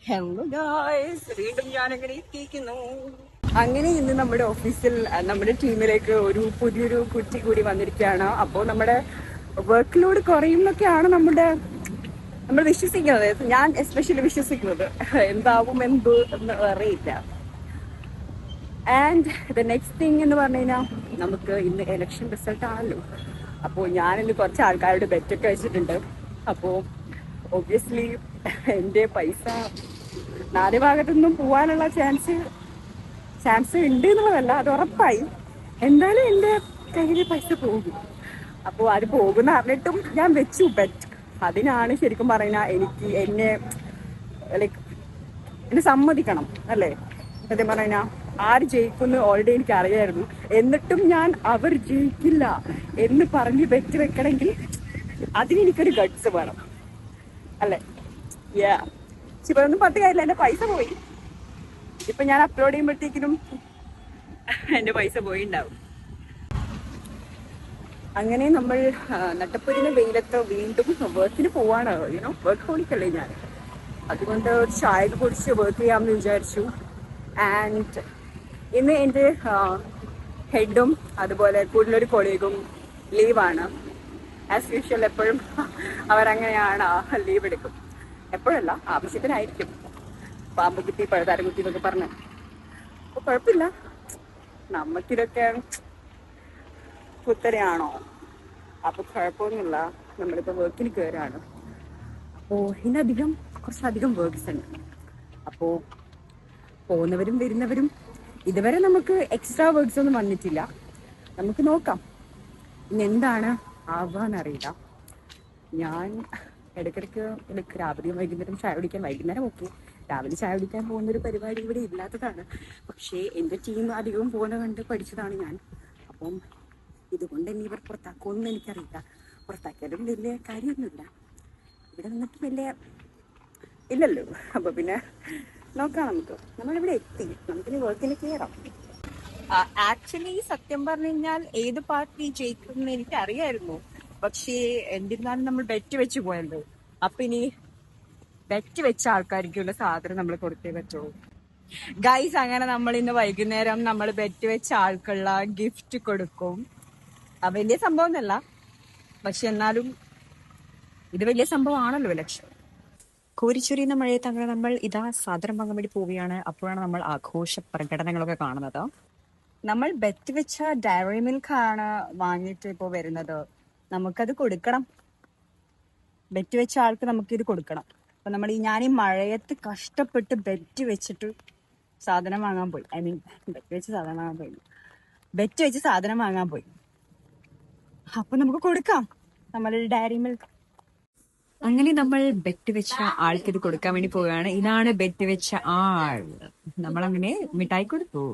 Hello guys, വീണ്ടും ഞാനങ്ങനെ എത്തിയിരിക്കുന്നു. അങ്ങനെ ഇന്ന് നമ്മുടെ ഓഫീസിൽ നമ്മുടെ ടീമിലേക്ക് ഒരു പുതിയൊരു കുറ്റി കൂടി വന്നിരിക്കുകയാണ്. അപ്പോൾ നമ്മുടെ വർക്ക് ലോഡ് കുറയുന്നൊക്കെയാണ് നമ്മൾ വിശ്വസിക്കുന്നത്. ഞാൻ എസ്പെഷ്യലി വിശ്വസിക്കുന്നത്. എന്താവും എന്ന് അറിയില്ല. ആൻഡ് ദ നെക്സ്റ്റ് തിങ് എന്ന് പറഞ്ഞു കഴിഞ്ഞാൽ, നമുക്ക് ഇന്ന് എലക്ഷൻ റിസൾട്ട് ആണല്ലോ. അപ്പോൾ ഞാനിന്ന് കുറച്ച് ആൾക്കാരുടെ ബെറ്റൊക്കെ വെച്ചിട്ടുണ്ട്. അപ്പോൾ ഒബ്വിയസ്ലി എൻ്റെ പൈസ നാല് ഭാഗത്തുനിന്നും പോവാനുള്ള ചാൻസ് ഉണ്ട് എന്നുള്ളതല്ല, അത് ഉറപ്പായി. എന്തായാലും എൻ്റെ കയ്യിൽ പൈസ പോകും. അപ്പോൾ അത് പോകുന്ന അറിഞ്ഞിട്ടും ഞാൻ വെച്ചു ബെറ്റ്. അതിനാണ് ശരിക്കും പറഞ്ഞാൽ എന്നെ സമ്മതിക്കണം അല്ലേ. സത്യം പറഞ്ഞാൽ ആര് ജയിക്കുമെന്ന് ഓൾറെഡി എനിക്ക് അറിയായിരുന്നു. എന്നിട്ടും ഞാൻ അവർ ജയിക്കില്ല എന്ന് പറഞ്ഞ് ബെറ്റ് വെക്കണമെങ്കിൽ അതിനെനിക്കൊരു ഗട്ട്സ് വേണം അല്ലേ. ഒന്നും പത്ത് കാര്യമില്ല, എൻ്റെ പൈസ പോയി. ഇപ്പൊ ഞാൻ അപ്ലോഡ് ചെയ്യുമ്പോഴത്തേക്കിനും എൻ്റെ പൈസ പോയിണ്ടാവും. അങ്ങനെ നമ്മൾ നട്ടപ്പൊരിന് വെയിലത്ത് വീണ്ടും വർക്കിന് പോവാണ്. വർക്ക് ഹോളിക്കല്ലേ ഞാൻ. അതുകൊണ്ട് ഒരു ചായ കുടിച്ച് വർക്ക് ചെയ്യാമെന്ന് വിചാരിച്ചു. ആൻഡ് ഇന്ന് എൻ്റെ ഹെഡും അതുപോലെ കൂടുതലൊരു കൊളീഗും ലീവാണ്. ആസ് യൂഷ്വൽ എപ്പോഴും അവരങ്ങനെയാണ്, ലീവ് എടുക്കും. എപ്പോഴല്ല, ആവശ്യത്തിനായിരിക്കും. പാമ്പ് കുത്തി പഴുതാരം കുത്തി എന്നൊക്കെ പറഞ്ഞു. അപ്പൊ കുഴപ്പമില്ല, നമുക്കിതൊക്കെ കുത്തനെയാണോ? അപ്പൊ കുഴപ്പമൊന്നുമില്ല. നമ്മളിപ്പോ വർക്കിന് കയറാണ്. അപ്പോ കുറച്ചധികം വർക്ക്സ് ഉണ്ട്. അപ്പോ പോകുന്നവരും വരുന്നവരും ഇതുവരെ നമുക്ക് എക്സ്ട്രാ വർക്ക്സ് ഒന്നും വന്നിട്ടില്ല. നമുക്ക് നോക്കാം ഇനി എന്താണ് ആവാന്നറിയില്ല. ഞാൻ ഇടയ്ക്കിടയ്ക്ക് രാവിലെയും വൈകുന്നേരം ചായ കുടിക്കാൻ, വൈകുന്നേരം ഓക്കെ, രാവിലെ ചായ കുടിക്കാൻ പോകുന്നൊരു പരിപാടി ഇവിടെ ഇല്ലാത്തതാണ്. പക്ഷേ എൻ്റെ ടീം അധികവും പോകുന്ന കണ്ട് പഠിച്ചതാണ് ഞാൻ. അപ്പം ഇതുകൊണ്ട് തന്നെ ഇവർ പുറത്താക്കുമെന്ന് എനിക്കറിയില്ല. പുറത്താക്കിയാലും വലിയ കാര്യമൊന്നുമില്ല. ഇവിടെ നിന്നിട്ട് വലിയ ഇല്ലല്ലോ. അപ്പൊ പിന്നെ നോക്കാം. നമ്മളിവിടെ എത്തി, നമുക്കിനി വർക്കിന് കയറാം. ആക്ച്വലി സത്യം പറഞ്ഞു കഴിഞ്ഞാൽ ഏത് പാർട്ടി ജയിക്കും എന്ന് എനിക്ക് അറിയായിരുന്നു. പക്ഷേ എന്നിരുന്നാലും നമ്മൾ ബെറ്റ് വെച്ച് പോയല്ലോ. അപ്പൊ ഇനി ബെറ്റ് വെച്ച ആൾക്കാർക്കുള്ള സാധനം നമ്മൾ കൊടുത്തേ പറ്റുള്ളൂ. ഗൈസ്, അങ്ങനെ നമ്മൾ ഇന്ന് വൈകുന്നേരം നമ്മൾ ബെറ്റ് വെച്ച ആൾക്കുള്ള ഗിഫ്റ്റ് കൊടുക്കും. വലിയ സംഭവം ഒന്നല്ല, പക്ഷെ എന്നാലും ഇത് വലിയ സംഭവമാണല്ലോ ഇലക്ഷൻ. കോരിച്ചൊരിയുന്ന മഴയത്ത് അങ്ങനെ നമ്മൾ ഇതാ സാധനം വാങ്ങാൻ വേണ്ടി പോവുകയാണ്. അപ്പോഴാണ് നമ്മൾ ആഘോഷ പ്രകടനങ്ങളൊക്കെ കാണുന്നത്. നമ്മൾ ബെറ്റ് വെച്ച ഡയറി മിൽക്ക് ആണ് വാങ്ങിയിട്ട് ഇപ്പോൾ വരുന്നത്. നമുക്കത് കൊടുക്കണം. ബെറ്റ് വെച്ച ആൾക്ക് നമുക്കിത് കൊടുക്കണം. അപ്പൊ ഞാൻ ഈ മഴയത്ത് കഷ്ടപ്പെട്ട് ബെറ്റ് വെച്ചിട്ട് സാധനം വാങ്ങാൻ പോയി. ബെറ്റ് വെച്ച് സാധനം വാങ്ങാൻ പോയി. അപ്പൊ നമുക്ക് കൊടുക്കാം നമ്മളുടെ ഡയറി മിൽക്ക്. അങ്ങനെ നമ്മൾ ബെറ്റ് വെച്ച ആൾക്ക് ഇത് കൊടുക്കാൻ വേണ്ടി പോവുകയാണ്. ഇതാണ് ബെറ്റ് വെച്ച ആൾ. നമ്മളങ്ങനെ മിഠായി കൊടുത്തു.